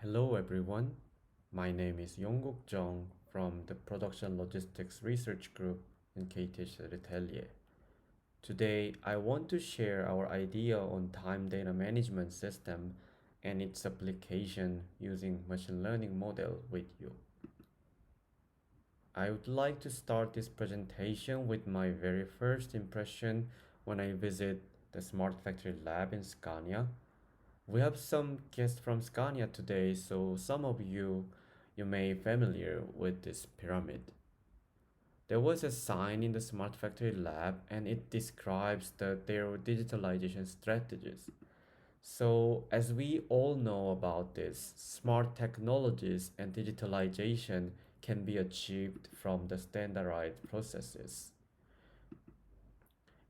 Hello everyone, my name is Yongguk Jung from the Production Logistics Research Group in KTH HPU. Today, I want to share our idea on time data management system and its application using machine learning model with you. I would like to start this presentation with my very first impression when I visit the Smart Factory lab in Scania. We have some guests from Scania today, so some of you may familiar with this pyramid. There was a sign in the Smart Factory lab and it describes their digitalization strategies. So as we all know about this, smart technologies and digitalization can be achieved from the standardized processes.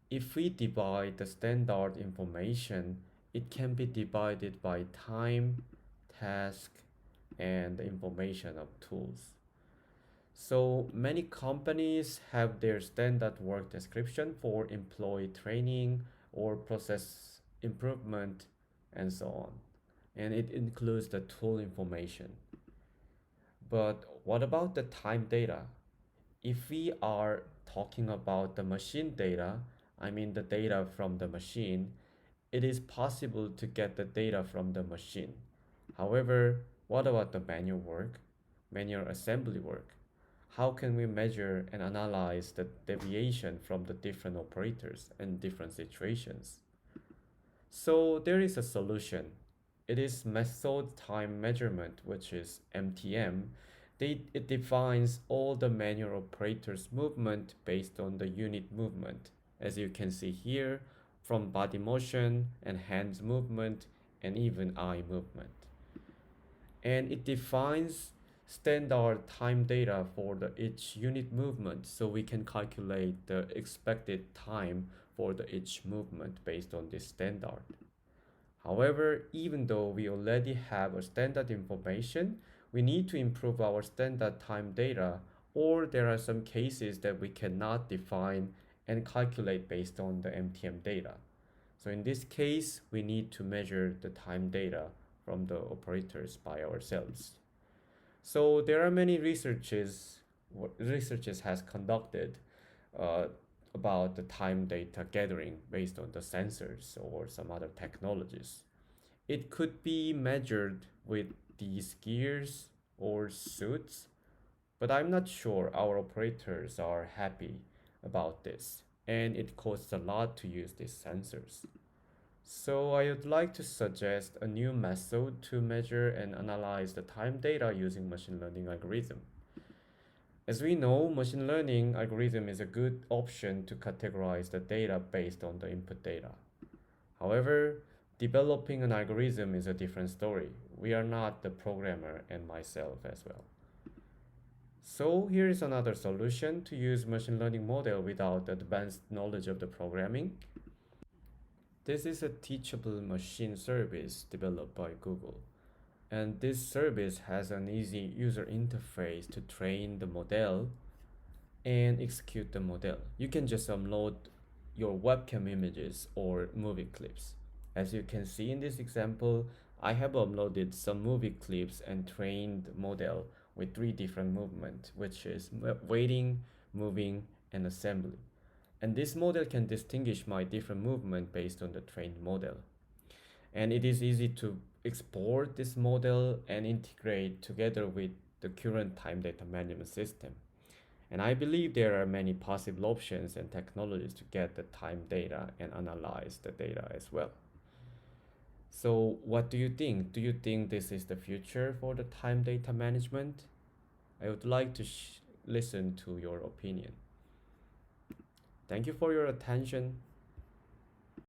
If we divide the standard information, it can be divided by time, task, and the information of tools. So many companies have their standard work description for employee training or process improvement and so on. And it includes the tool information. But what about the time data? If we are talking about the machine data, I mean the data from the machine, it is possible to get the data from the machine. However, what about the manual work, manual assembly work? How can we measure and analyze the deviation from the different operators in different situations? So there is a solution. It is method time measurement, which is MTM. It defines all the manual operators movement based on the unit movement. As you can see here, from body motion and hands movement and even eye movement. And it defines standard time data for each unit movement so we can calculate the expected time for each movement based on this standard. However, even though we already have a standard information, we need to improve our standard time data, or there are some cases that we cannot define and calculate based on the MTM data. So in this case, we need to measure the time data from the operators by ourselves. So there are many researches has conducted uh, about the time data gathering based on the sensors or some other technologies. It could be measured with these gears or suits, but I'm not sure our operators are happy about this, and it costs a lot to use these sensors. So I would like to suggest a new method to measure and analyze the time data using machine learning algorithm. As we know, machine learning algorithm is a good option to categorize the data based on the input data. However, developing an algorithm is a different story. We are not the programmer and myself as well. So here is another solution to use machine learning model without advanced knowledge of the programming. This is a teachable machine service developed by Google. And this service has an easy user interface to train the model and execute the model. You can just upload your webcam images or movie clips. As you can see in this example, I have uploaded some movie clips and trained the model with three different movements, which is waiting, moving, and assembly. And this model can distinguish my different movement based on the trained model. And it is easy to export this model and integrate together with the current time data management system. And I believe there are many possible options and technologies to get the time data and analyze the data as well. So what do you think? Do you think this is the future for the time data management? I would like to listen to your opinion. Thank you for your attention.